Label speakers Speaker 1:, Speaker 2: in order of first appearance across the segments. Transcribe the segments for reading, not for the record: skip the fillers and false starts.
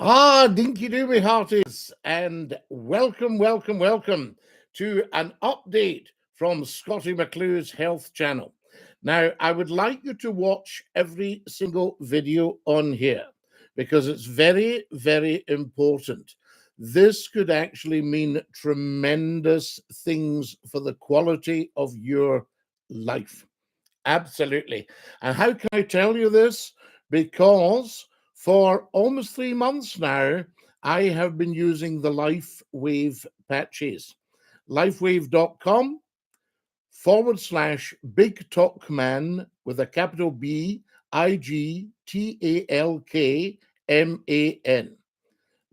Speaker 1: Dinky dooby hearties, and welcome to an update from Scottie McCLUE's Health Channel. Now, I would like you to watch every single video on here because it's very important. This could actually mean tremendous things for the quality of your life. Absolutely. And how can I tell you this? Because for almost 3 months now, I have been using the LifeWave patches. LifeWave.com/Big Talk Man with a capital BigTalkman.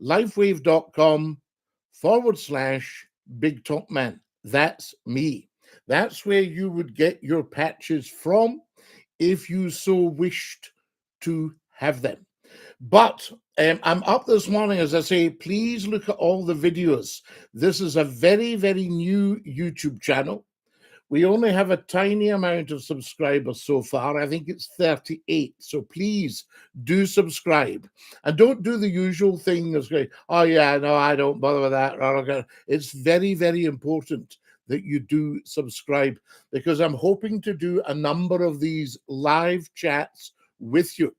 Speaker 1: LifeWave.com/Big Talk Man. That's me. That's where you would get your patches from if you so wished to have them. But I'm up this morning, as I say, please look at all the videos. This is a very new YouTube channel. We only have a tiny amount of subscribers so far. I think it's 38. So please do subscribe. And don't do the usual thing of going, oh yeah, no, I don't bother with that. It's very important that you do subscribe, because I'm hoping to do a number of these live chats with you.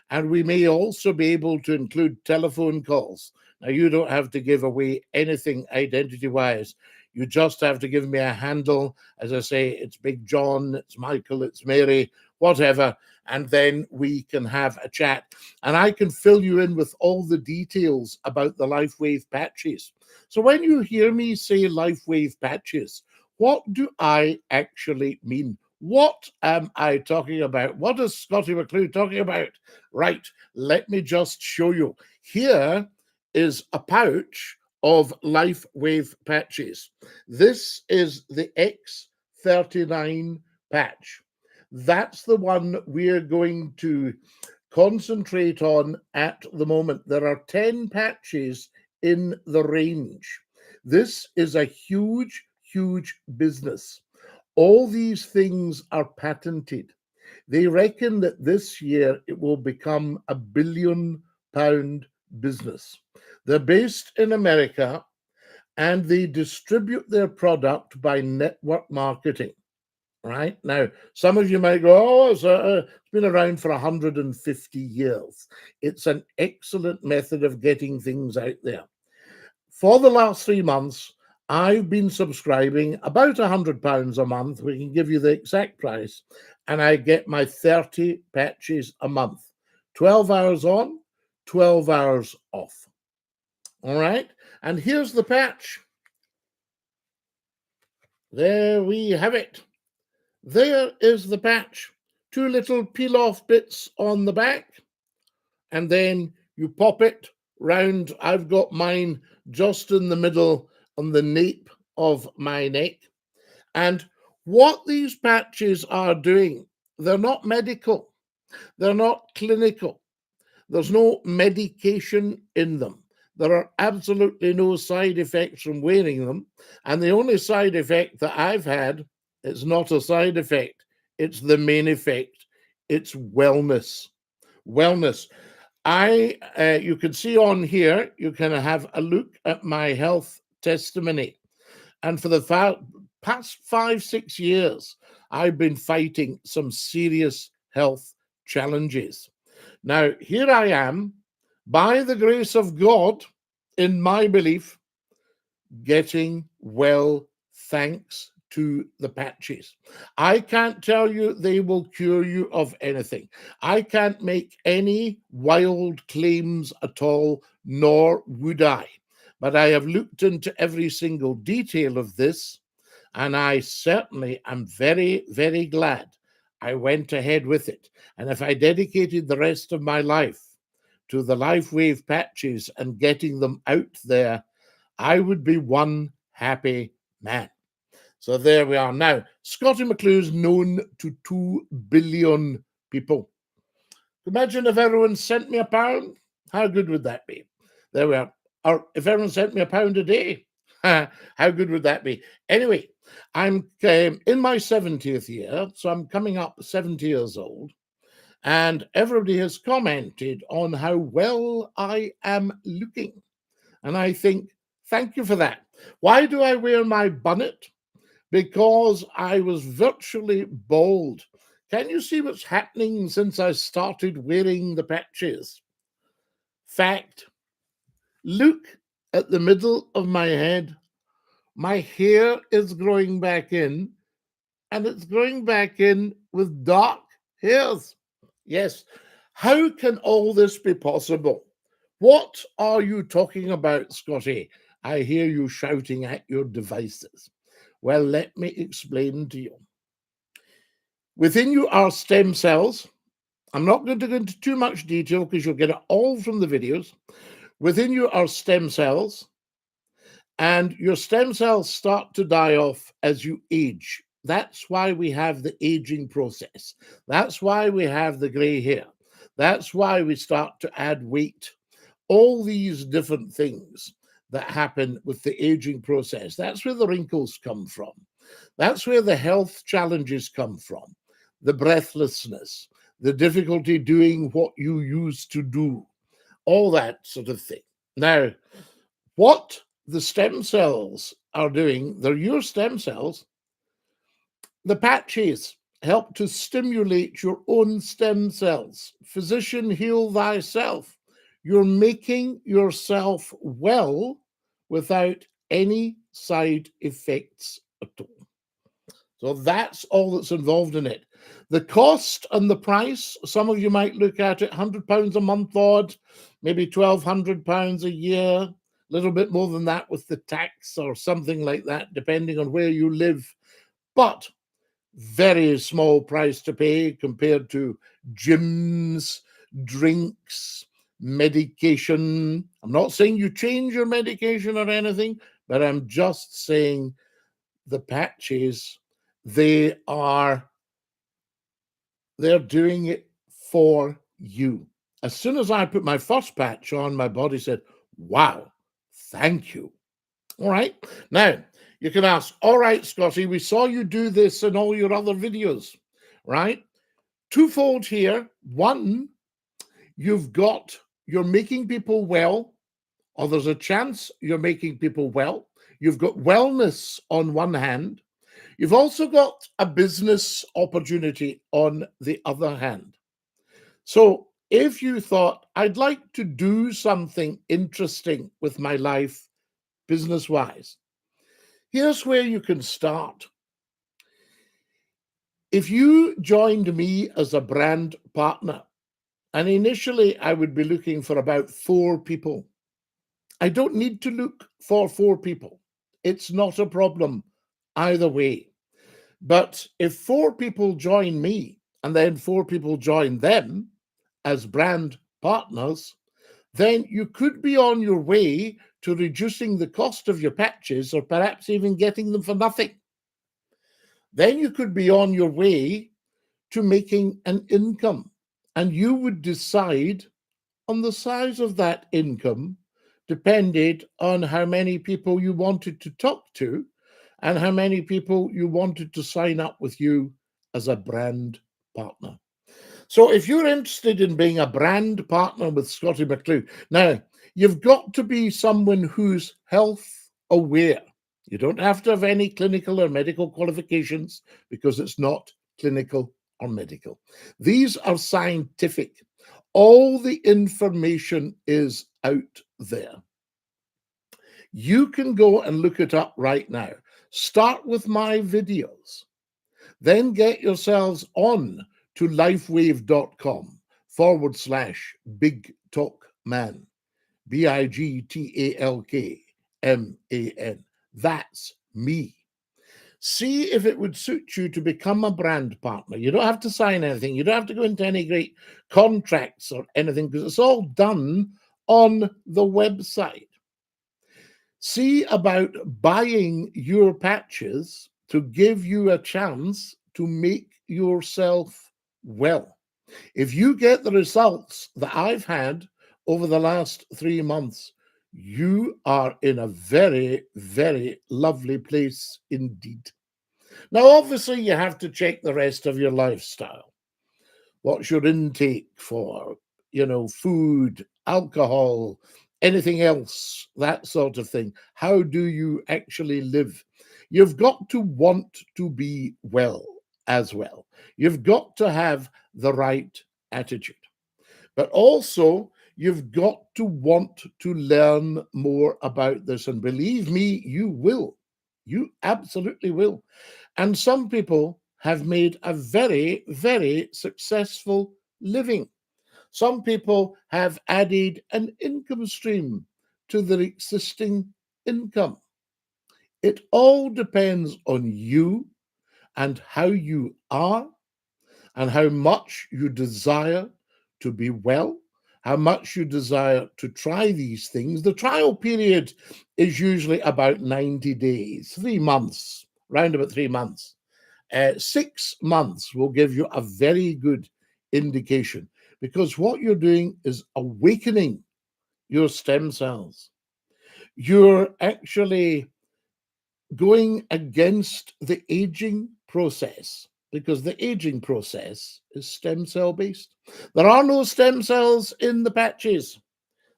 Speaker 1: And we may also be able to include telephone calls. Now, you don't have to give away anything identity-wise. You just have to give me a handle. As I say, it's Big John, it's Michael, it's Mary, whatever, and then we can have a chat. And I can fill you in with all the details about the LifeWave patches. So when you hear me say LifeWave patches, what do I actually mean? What am I talking about? What is Scottie McCLUE talking about? Right, let me just show you. Here is a pouch of LifeWave patches. This is the X39 patch. That's the one we're going to concentrate on at the moment. There are 10 patches in the range. This is a huge business. All these things are patented. They reckon that this year it will become a £1 billion business. They're based in America and they distribute their product by network marketing. Right now, some of you might go, oh, it's been around for 150 years. It's an excellent method of getting things out there. For the last 3 months, I've been subscribing about £100 a month. We can give you the exact price, and I get my 30 patches a month. 12 hours on, 12 hours off. All right, and here's the patch. There we have it. There is the patch. 2 little peel-off bits on the back, and then you pop it round. I've got mine just in the middle on the nape of my neck. And what these patches are doing, they're not medical, they're not clinical, there's no medication in them. There are absolutely no side effects from wearing them. And the only side effect that I've had, it's not a side effect, it's the main effect. It's wellness. Wellness. You can see on here, you can have a look at my health testimony. And for the past 5-6 years, I've been fighting some serious health challenges. Now, here I am, by the grace of God, in my belief, getting well thanks to the patches. I can't tell you they will cure you of anything. I can't make any wild claims at all, nor would I. But I have looked into every single detail of this, and I certainly am very glad I went ahead with it. And if I dedicated the rest of my life to the LifeWave patches and getting them out there, I would be one happy man. So there we are. Now, Scottie McCLUE is known to 2 billion people. Imagine if everyone sent me £1. How good would that be? There we are. Or if everyone sent me £1 a day, how good would that be? Anyway, I'm in my 70th year, so I'm coming up 70 years old. and everybody has commented on how well I am looking. And I think, thank you for that. Why do I wear my bonnet? Because I was virtually bald. Can you see what's happening since I started wearing the patches? Fact, look at the middle of my head. My hair is growing back in, and it's growing back in with dark hairs. Yes. How can all this be possible? What are you talking about, Scottie? I hear you shouting at your devices. Well, let me explain to you. Within you are stem cells. I'm not going to go into too much detail because you'll get it all from the videos. Within you are stem cells, and your stem cells start to die off as you age. That's why we have the aging process. That's why we have the gray hair. That's why we start to add weight. All these different things that happen with the aging process. That's where the wrinkles come from. That's where the health challenges come from. The breathlessness, the difficulty doing what you used to do, all that sort of thing. Now, what the stem cells are doing, they're your stem cells. The patches help to stimulate your own stem cells. Physician, heal thyself. You're making yourself well without any side effects at all. So that's all that's involved in it. The cost and the price, some of you might look at it, £100 a month odd, maybe £1,200 a year, a little bit more than that with the tax or something like that, depending on where you live. But very small price to pay compared to gyms, drinks, medication. I'm not saying you change your medication or anything, but I'm just saying the patches, they're doing it for you. As soon as I put my first patch on, my body said, wow, thank you. All right. Now, you can ask, all right, Scottie, we saw you do this in all your other videos, right? Twofold here. One, you're making people well, or there's a chance you're making people well. You've got wellness on one hand. You've also got a business opportunity on the other hand. So if you thought, I'd like to do something interesting with my life, business-wise, here's where you can start. If you joined me as a brand partner, and initially I would be looking for about 4 people. I don't need to look for 4 people. It's not a problem either way. But if 4 people join me and then 4 people join them as brand partners, then you could be on your way to reducing the cost of your patches or perhaps even getting them for nothing. Then you could be on your way to making an income, and you would decide on the size of that income depended on how many people you wanted to talk to and how many people you wanted to sign up with you as a brand partner. So if you're interested in being a brand partner with Scottie McCLUE, now you've got to be someone who's health aware. You don't have to have any clinical or medical qualifications because it's not clinical or medical. These are scientific. All the information is out there. You can go and look it up right now. Start with my videos. Then get yourselves on to lifewave.com/Big Talk Man. BIGTALKMAN. That's me. See if it would suit you to become a brand partner. You don't have to sign anything. You don't have to go into any great contracts or anything because it's all done on the website. See about buying your patches to give you a chance to make yourself well. If you get the results that I've had over the last 3 months, you are in a very, very lovely place indeed. Now, obviously, you have to check the rest of your lifestyle. What's your intake for, food, alcohol, anything else, that sort of thing? How do you actually live? You've got to want to be well as well. You've got to have the right attitude. But also, you've got to want to learn more about this. And believe me, you will. You absolutely will. And some people have made a very, very successful living. Some people have added an income stream to their existing income. It all depends on you and how you are and how much you desire to be well, how much you desire to try these things. The trial period is usually about 90 days, 3 months, round about 3 months. 6 months will give you a very good indication, because what you're doing is awakening your stem cells. You're actually going against the aging process, because the aging process is stem cell based. There are no stem cells in the patches.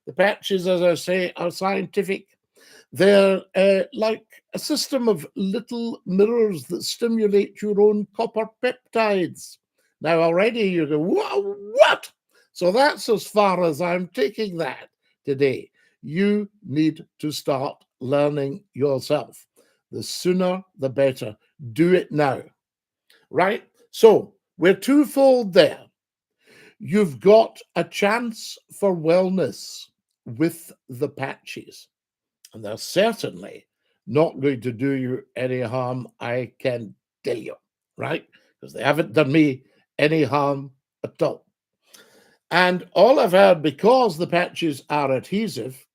Speaker 1: The patches, as I say, are scientific. They're like a system of little mirrors that stimulate your own copper peptides. Now, already you go, what? So that's as far as I'm taking that today. You need to start learning yourself. The sooner, the better. Do it now, right? So we're twofold there. You've got a chance for wellness with the patches, and they're certainly not going to do you any harm, I can tell you, right? Because they haven't done me any harm at all. And all I've heard, because the patches are adhesive,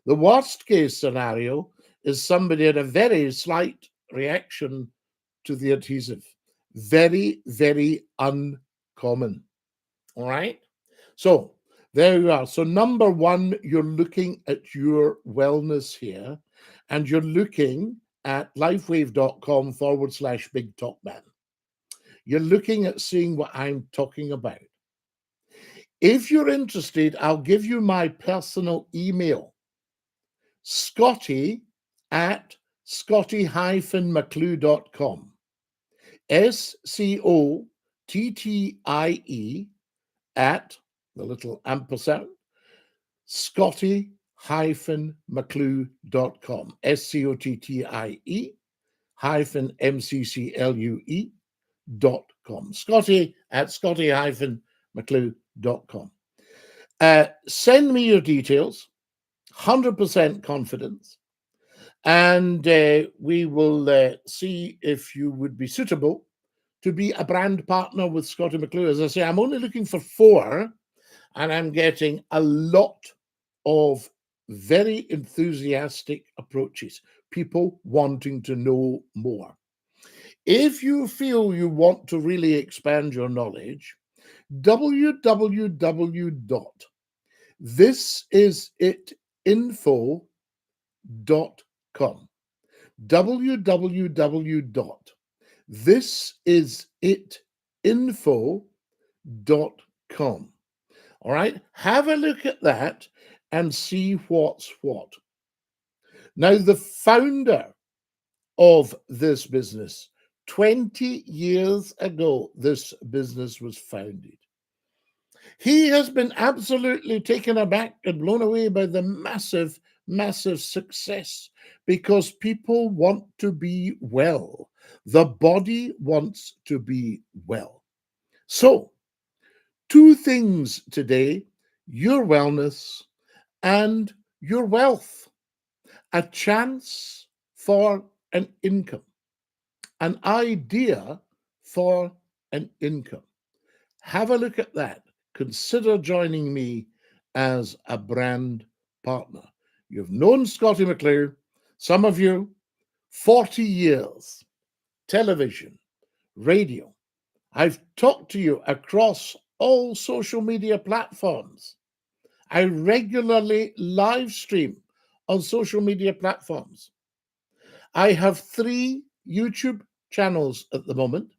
Speaker 1: the worst case scenario is somebody had a very slight reaction to the adhesive. Very, very uncommon. All right. So there you are. So number one, you're looking at your wellness here, and you're looking at lifewave.com/Big Talk Man. You're looking at seeing what I'm talking about. If you're interested, I'll give you my personal email, Scottie at Scottie-McCLUE.com. SCOTTIE at the little ampersand, Scottie-McCLUE.com. SCOTTIE-MCCLUE.com. Scottie at Scottie-McCLUE.com. Send me your details, 100% confidence, and we will see if you would be suitable to be a brand partner with Scottie McClue. As I say, I'm only looking for 4, and I'm getting a lot of very enthusiastic approaches, people wanting to know more. If you feel you want to really expand your knowledge, www.thisisitinfo.com. www.thisisitinfo.com. All right, have a look at that and see what's what. Now, the founder of this business, 20 years ago, this business was founded. He has been absolutely taken aback and blown away by the massive, massive success, because people want to be well. The body wants to be well. So, 2 things today: your wellness and your wealth. A chance for an income, an idea for an income. Have a look at that. Consider joining me as a brand partner. You've known Scottie McClue, some of you, 40 years, television, radio. I've talked to you across all social media platforms. I regularly live stream on social media platforms. I have 3 YouTube channels at the moment.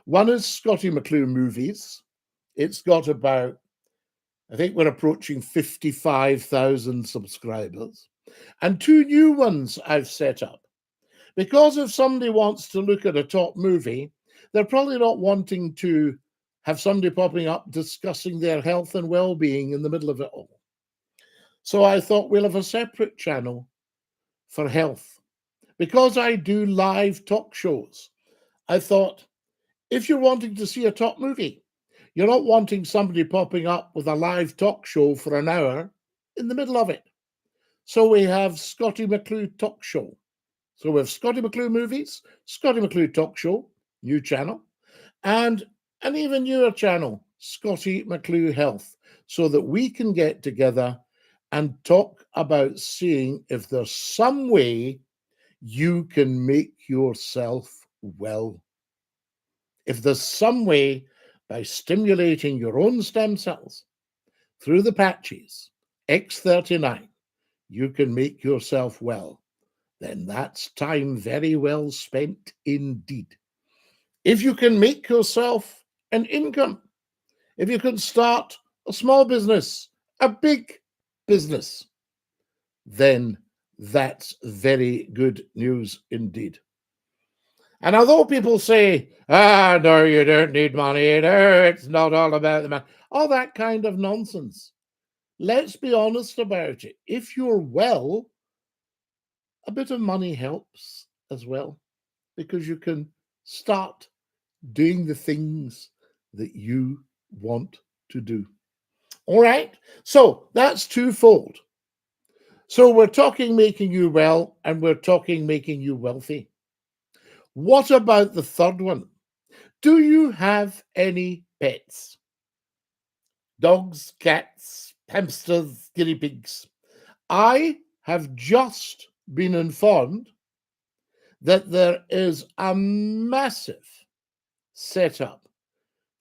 Speaker 1: One is Scottie McClue Movies, It's got about, I think we're approaching 55,000 subscribers, and 2 new ones I've set up. Because if somebody wants to look at a top movie, they're probably not wanting to have somebody popping up discussing their health and well-being in the middle of it all. So I thought we'll have a separate channel for health. Because I do live talk shows, I thought, if you're wanting to see a top movie, you're not wanting somebody popping up with a live talk show for an hour in the middle of it. So we have Scottie McCLUE Talk Show. So we have Scottie McCLUE Movies, Scottie McCLUE Talk Show, new channel, and an even newer channel, Scottie McCLUE Health, so that we can get together and talk about seeing if there's some way you can make yourself well. If there's some way, by stimulating your own stem cells through the patches, X39, you can make yourself well, then that's time very well spent indeed. If you can make yourself an income, if you can start a small business, a big business, then that's very good news indeed. And although people say, no, you don't need money, no, it's not all about the money, all that kind of nonsense, let's be honest about it. If you're well, a bit of money helps as well, because you can start doing the things that you want to do. All right, so that's twofold. So we're talking making you well, and we're talking making you wealthy. What about the third one? Do you have any pets? Dogs, cats, hamsters, guinea pigs? I have just been informed that there is a massive setup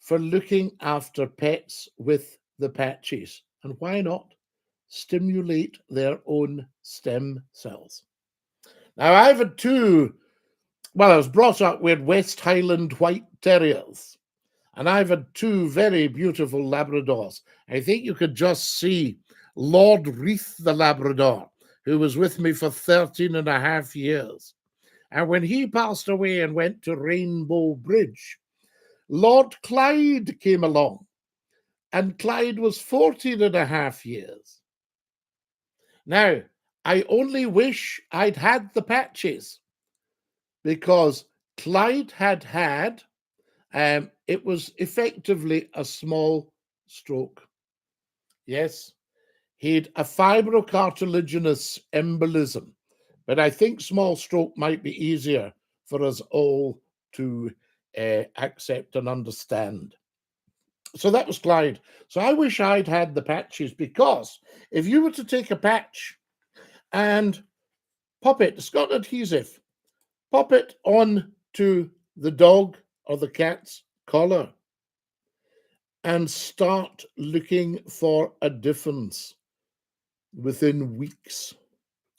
Speaker 1: for looking after pets with the patches. And why not stimulate their own stem cells? Now, I've had two. Well, I was brought up with West Highland White Terriers, and I've had two very beautiful Labradors. I think you could just see Lord Reith the Labrador, who was with me for 13 and a half years. And when he passed away and went to Rainbow Bridge, Lord Clyde came along, and Clyde was 14 and a half years. Now, I only wish I'd had the patches, because Clyde had, it was effectively a small stroke. Yes, he had a fibrocartilaginous embolism, but I think small stroke might be easier for us all to accept and understand. So that was Clyde. So I wish I'd had the patches, because if you were to take a patch and pop it, it's got adhesive, pop it on to the dog or the cat's collar and start looking for a difference within weeks,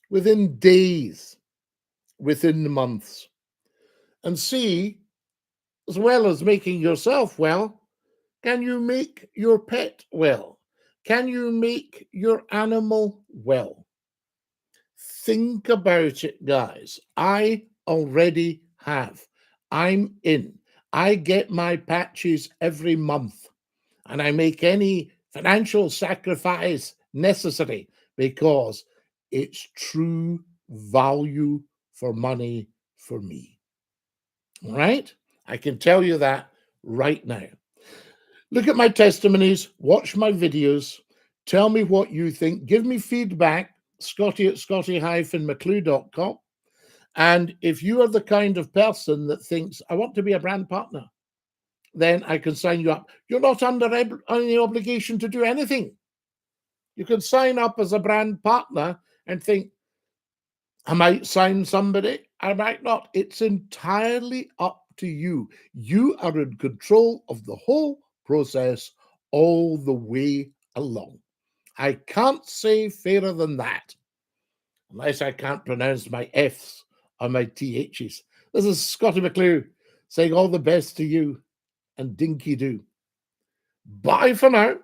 Speaker 1: within days, within months, and see, as well as making yourself well, can you make your pet well? Can you make your animal well? Think about it, guys. I already have. I'm in. I get my patches every month, and I make any financial sacrifice necessary, because it's true value for money for me. All right? I can tell you that right now. Look at my testimonies, watch my videos, tell me what you think, give me feedback, Scottie@scottie-mcclue.com. And if you are the kind of person that thinks, I want to be a brand partner, then I can sign you up. You're not under any obligation to do anything. You can sign up as a brand partner and think, I might sign somebody, I might not. It's entirely up to you. You are in control of the whole process all the way along. I can't say fairer than that, unless I can't pronounce my F's or my TH's. This is Scottie McCLUE saying all the best to you, and dinky do. Bye for now.